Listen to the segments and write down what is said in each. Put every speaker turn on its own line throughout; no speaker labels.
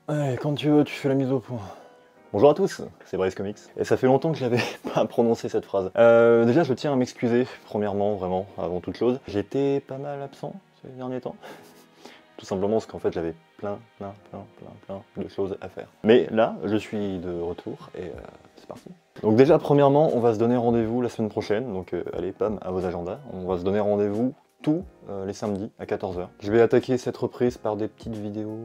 Ouais, quand tu veux, tu fais la mise au point. Bonjour à tous, c'est Bryce Comics, et ça fait longtemps que j'avais pas prononcé cette phrase. Déjà, je tiens à m'excuser, premièrement, vraiment, avant toute chose. J'étais pas mal absent ces derniers temps. Tout simplement parce qu'en fait, j'avais plein de choses à faire. Mais là, je suis de retour, et c'est parti. Donc déjà, premièrement, on va se donner rendez-vous la semaine prochaine, donc allez, pam, à vos agendas. On va se donner rendez-vous tous les samedis à 14h. Je vais attaquer cette reprise par des petites vidéos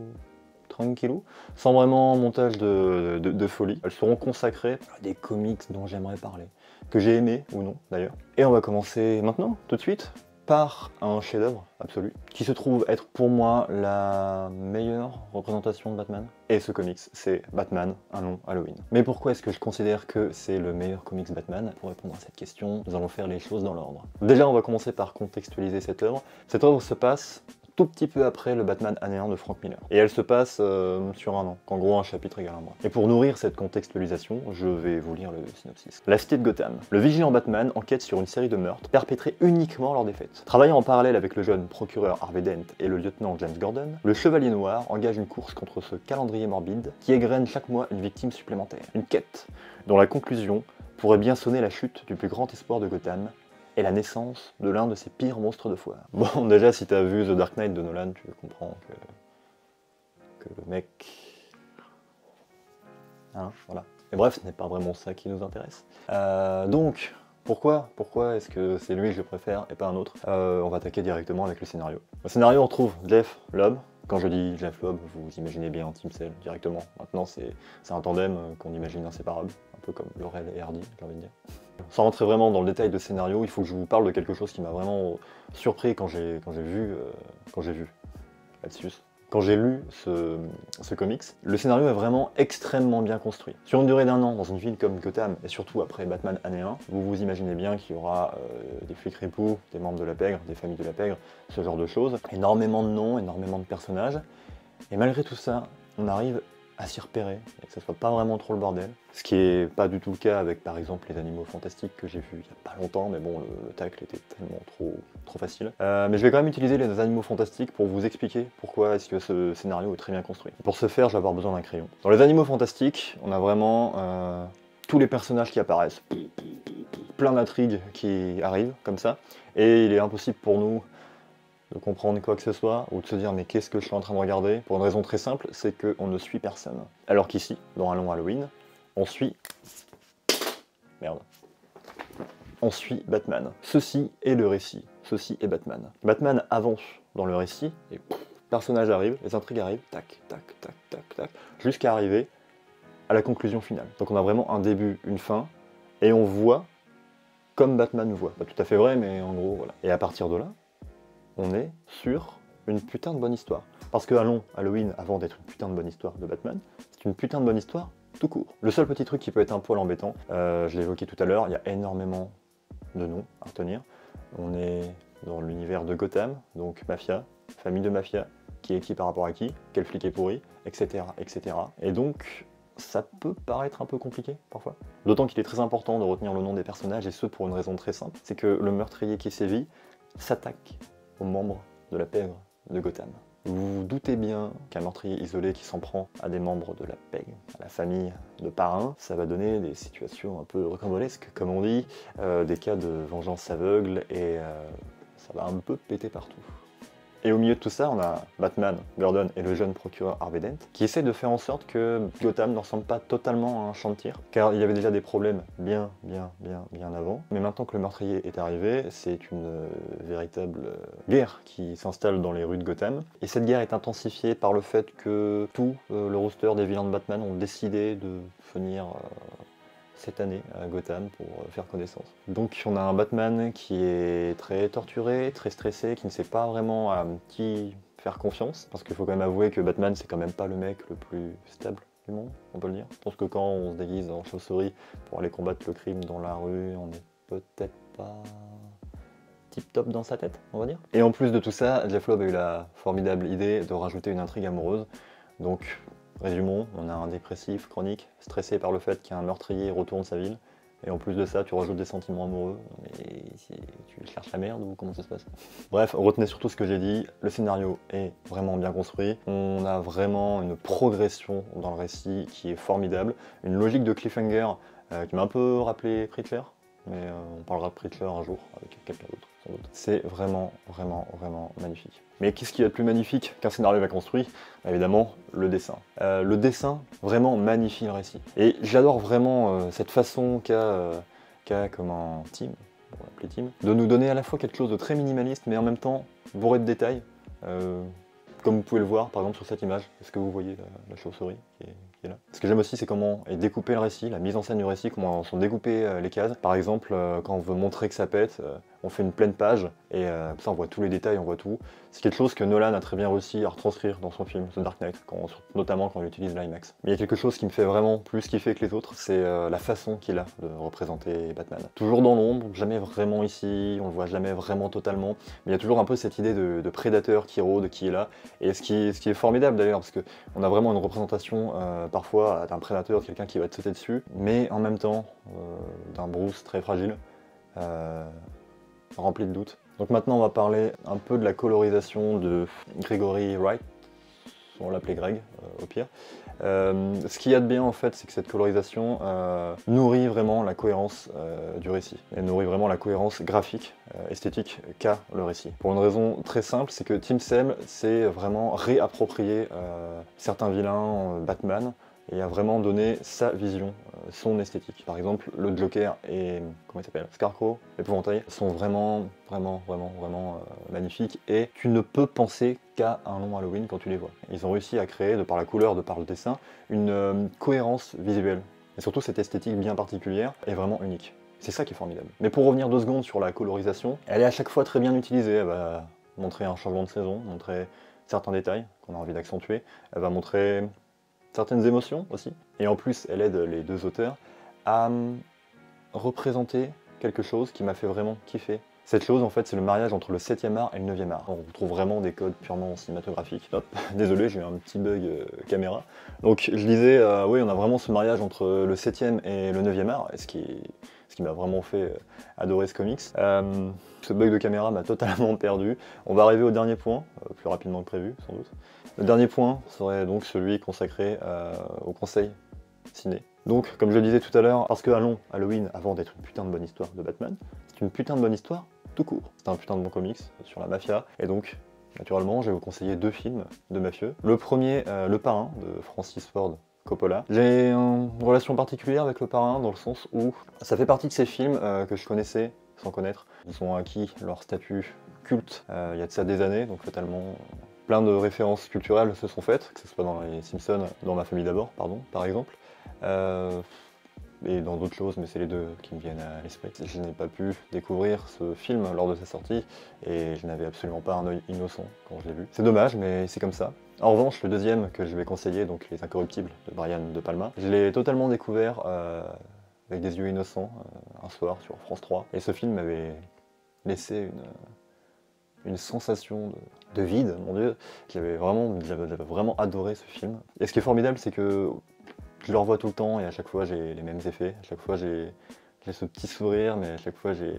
tranquillou, sans vraiment montage de folie. Elles seront consacrées à des comics dont j'aimerais parler, que j'ai aimé ou non d'ailleurs. Et on va commencer maintenant, tout de suite, par un chef-d'œuvre absolu, qui se trouve être pour moi la meilleure représentation de Batman. Et ce comics, c'est Batman, un long Halloween. Mais pourquoi est-ce que je considère que c'est le meilleur comics Batman? Pour répondre à cette question, nous allons faire les choses dans l'ordre. Déjà, on va commencer par contextualiser cette œuvre. Cette œuvre se passe tout petit peu après le Batman année 1 de Frank Miller. Et elle se passe sur un an, qu'en gros un chapitre égale un mois. Et pour nourrir cette contextualisation, je vais vous lire le synopsis. La cité de Gotham. Le vigilant Batman enquête sur une série de meurtres perpétrés uniquement lors des fêtes. Travaillant en parallèle avec le jeune procureur Harvey Dent et le lieutenant James Gordon, le Chevalier Noir engage une course contre ce calendrier morbide qui égrène chaque mois une victime supplémentaire. Une quête dont la conclusion pourrait bien sonner la chute du plus grand espoir de Gotham, et la naissance de l'un de ses pires monstres de foire. Bon, déjà, si t'as vu The Dark Knight de Nolan, tu comprends que le mec... Hein, voilà. Et bref, ce n'est pas vraiment ça qui nous intéresse. Donc, pourquoi est-ce que c'est lui que je préfère et pas un autre? On va attaquer directement avec le scénario. Au scénario, on retrouve Jeff Lobb. Quand je dis Jeff Lobb, vous imaginez bien Team Cell directement. Maintenant, c'est un tandem qu'on imagine inséparable, un peu comme Laurel et Hardy, j'ai envie de dire. Sans rentrer vraiment dans le détail de scénario, il faut que je vous parle de quelque chose qui m'a vraiment surpris quand j'ai lu ce comics. Le scénario est vraiment extrêmement bien construit. Sur une durée d'un an, dans une ville comme Gotham, et surtout après Batman année 1, vous vous imaginez bien qu'il y aura des flics ripoux, des membres de la pègre, des familles de la pègre, ce genre de choses. Énormément de noms, énormément de personnages. Et malgré tout ça, on arrive à s'y repérer, et que ce soit pas vraiment trop le bordel. Ce qui est pas du tout le cas avec par exemple les Animaux Fantastiques que j'ai vu il y a pas longtemps, mais bon, le tacle était tellement trop facile. Mais je vais quand même utiliser les Animaux Fantastiques pour vous expliquer pourquoi est-ce que ce scénario est très bien construit. Pour ce faire, je vais avoir besoin d'un crayon. Dans les Animaux Fantastiques, on a vraiment tous les personnages qui apparaissent, plein d'intrigues qui arrivent comme ça, et il est impossible pour nous de comprendre quoi que ce soit, ou de se dire mais qu'est-ce que je suis en train de regarder, pour une raison très simple, c'est qu'on ne suit personne. Alors qu'ici, dans un long Halloween, on suit... Merde. On suit Batman. Ceci est le récit, ceci est Batman. Batman avance dans le récit, et personnages arrivent, les intrigues arrivent, tac, jusqu'à arriver à la conclusion finale. Donc on a vraiment un début, une fin, et on voit comme Batman voit. Pas tout à fait vrai, mais en gros, voilà. Et à partir de là, on est sur une putain de bonne histoire. Parce que allons, Halloween, avant d'être une putain de bonne histoire de Batman, c'est une putain de bonne histoire tout court. Le seul petit truc qui peut être un poil embêtant, je l'ai évoqué tout à l'heure, il y a énormément de noms à retenir. On est dans l'univers de Gotham, donc mafia, famille de mafia, qui est qui par rapport à qui, quel flic est pourri, etc. Et donc, ça peut paraître un peu compliqué parfois. D'autant qu'il est très important de retenir le nom des personnages, et ce pour une raison très simple, c'est que le meurtrier qui sévit s'attaque aux membres de la pègre de Gotham. Vous vous doutez bien qu'un meurtrier isolé qui s'en prend à des membres de la pègre, à la famille de parrain, ça va donner des situations un peu rocambolesques, comme on dit, des cas de vengeance aveugle, et ça va un peu péter partout. Et au milieu de tout ça, on a Batman, Gordon et le jeune procureur Harvey Dent, qui essaient de faire en sorte que Gotham ne ressemble pas totalement à un champ de tir, car il y avait déjà des problèmes bien avant. Mais maintenant que le meurtrier est arrivé, c'est une véritable guerre qui s'installe dans les rues de Gotham. Et cette guerre est intensifiée par le fait que tout le roster des vilains de Batman ont décidé de venir cette année à Gotham pour faire connaissance. Donc on a un Batman qui est très torturé, très stressé, qui ne sait pas vraiment à qui faire confiance, parce qu'il faut quand même avouer que Batman c'est quand même pas le mec le plus stable du monde, on peut le dire. Je pense que quand on se déguise en chauve-souris pour aller combattre le crime dans la rue, on n'est peut-être pas tip-top dans sa tête, on va dire. Et en plus de tout ça, Jeff Lobb a eu la formidable idée de rajouter une intrigue amoureuse, donc résumons, on a un dépressif chronique, stressé par le fait qu'un meurtrier retourne sa ville, Et en plus de ça, tu rajoutes des sentiments amoureux. Mais tu cherches la merde ou comment ça se passe? Bref, retenez surtout ce que j'ai dit. Le scénario est vraiment bien construit. On a vraiment une progression dans le récit qui est formidable. Une logique de cliffhanger qui m'a un peu rappelé Preacher. Mais on parlera de Preacher un jour avec quelqu'un d'autre, sans doute. C'est vraiment, vraiment, vraiment magnifique. Mais qu'est-ce qu'il y a de plus magnifique qu'un scénario bien construit? Évidemment, le dessin. Le dessin vraiment magnifie le récit. Et j'adore vraiment cette façon qu'a comme un team, on va l'appeler team, de nous donner à la fois quelque chose de très minimaliste, mais en même temps bourré de détails. Comme vous pouvez le voir, par exemple, sur cette image, est-ce que vous voyez la chauve-souris qui est là? Ce que j'aime aussi, c'est comment est découpé le récit, la mise en scène du récit, comment sont découpées les cases. Par exemple, quand on veut montrer que ça pète, on fait une pleine page, et comme ça on voit tous les détails, on voit tout. C'est quelque chose que Nolan a très bien réussi à retranscrire dans son film The Dark Knight, notamment quand il utilise l'IMAX. Mais il y a quelque chose qui me fait vraiment plus kiffer que les autres, c'est la façon qu'il a de représenter Batman. Toujours dans l'ombre, jamais vraiment ici, on le voit jamais vraiment totalement, mais il y a toujours un peu cette idée de prédateur qui rôde, qui est là. Et ce qui est formidable d'ailleurs, parce qu'on a vraiment une représentation parfois d'un prédateur, quelqu'un qui va te sauter dessus, mais en même temps d'un Bruce très fragile, rempli de doutes. Donc maintenant on va parler un peu de la colorisation de Gregory Wright, on l'appelait Greg au pire. Ce qu'il y a de bien en fait, c'est que cette colorisation nourrit vraiment la cohérence du récit. Elle nourrit vraiment la cohérence graphique, esthétique qu'a le récit. Pour une raison très simple, c'est que Tim Sale s'est vraiment réapproprié certains vilains Batman et a vraiment donné sa vision, son esthétique. Par exemple, le Joker et comment il s'appelle, Scarecrow, l'épouvantail, sont vraiment magnifiques et tu ne peux penser qu'à un long Halloween quand tu les vois. Ils ont réussi à créer, de par la couleur, de par le dessin, une cohérence visuelle. Et surtout cette esthétique bien particulière est vraiment unique. C'est ça qui est formidable. Mais pour revenir 2 secondes sur la colorisation, elle est à chaque fois très bien utilisée. Elle va montrer un changement de saison, montrer certains détails qu'on a envie d'accentuer. Elle va montrer certaines émotions aussi. Et en plus, elle aide les 2 auteurs à représenter quelque chose qui m'a fait vraiment kiffer. Cette chose, en fait, c'est le mariage entre le 7e art et le 9e art. On retrouve vraiment des codes purement cinématographiques. Hop, désolé, j'ai eu un petit bug caméra. Donc, je disais, oui, on a vraiment ce mariage entre le 7e et le 9e art, ce qui m'a vraiment fait adorer ce comics. Ce bug de caméra m'a totalement perdu. On va arriver au dernier point, plus rapidement que prévu, sans doute. Le dernier point serait donc celui consacré au conseil ciné. Donc, comme je le disais tout à l'heure, parce que Halloween, avant d'être une putain de bonne histoire de Batman, c'est une putain de bonne histoire tout court. C'est un putain de bon comics sur la mafia, et donc, naturellement, je vais vous conseiller 2 films de mafieux. Le premier, Le Parrain, de Francis Ford Coppola. J'ai une relation particulière avec Le Parrain, dans le sens où ça fait partie de ces films que je connaissais sans connaître. Ils ont acquis leur statut culte il y a de ça des années, donc fatalement... Plein de références culturelles se sont faites, que ce soit dans les Simpsons, dans Ma famille d'abord, pardon, par exemple. Et dans d'autres choses, mais c'est les 2 qui me viennent à l'esprit. Je n'ai pas pu découvrir ce film lors de sa sortie, et je n'avais absolument pas un œil innocent quand je l'ai vu. C'est dommage, mais c'est comme ça. En revanche, le deuxième que je vais conseiller, donc Les Incorruptibles de Brian De Palma, je l'ai totalement découvert avec des yeux innocents un soir sur France 3, et ce film m'avait laissé une sensation de vide, mon Dieu. J'avais vraiment adoré ce film. Et ce qui est formidable, c'est que je le revois tout le temps et à chaque fois j'ai les mêmes effets. À chaque fois j'ai ce petit sourire, mais à chaque fois j'ai...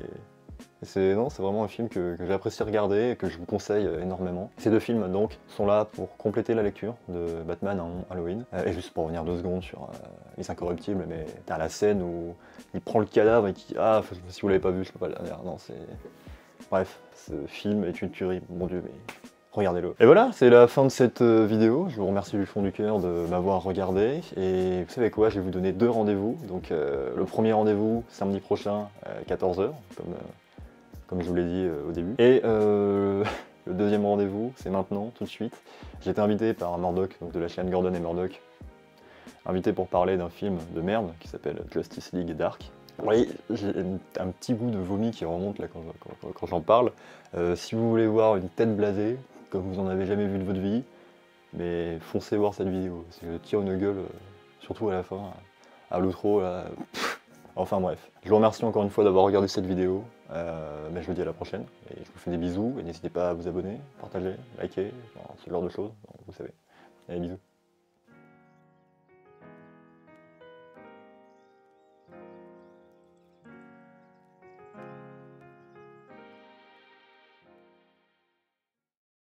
C'est vraiment un film que j'apprécie regarder et que je vous conseille énormément. Ces 2 films donc sont là pour compléter la lecture de Batman en Halloween. Et juste pour revenir 2 secondes sur Les Incorruptibles, mais t'as la scène où il prend le cadavre et qui... Ah, si vous l'avez pas vu, je peux pas le dire. Non, c'est... Bref, ce film est une tuerie, mon Dieu, mais regardez-le. Et voilà, c'est la fin de cette vidéo. Je vous remercie du fond du cœur de m'avoir regardé. Et vous savez quoi, je vais vous donner 2 rendez-vous. Donc le premier rendez-vous, samedi prochain, 14h, comme je vous l'ai dit au début. Et le deuxième rendez-vous, c'est maintenant, tout de suite. J'ai été invité par Murdoch, donc de la chaîne Gordon et Murdoch, invité pour parler d'un film de merde qui s'appelle Justice League Dark. Oui, j'ai un petit goût de vomi qui remonte là quand j'en parle. Si vous voulez voir une tête blasée, comme vous en avez jamais vu de votre vie, mais foncez voir cette vidéo. C'est que je tire une gueule, surtout à la fin, à l'outro là. Enfin bref, je vous remercie encore une fois d'avoir regardé cette vidéo, mais je vous dis à la prochaine, et je vous fais des bisous, et n'hésitez pas à vous abonner, partager, liker, enfin, ce genre de choses, vous savez. Allez, bisous.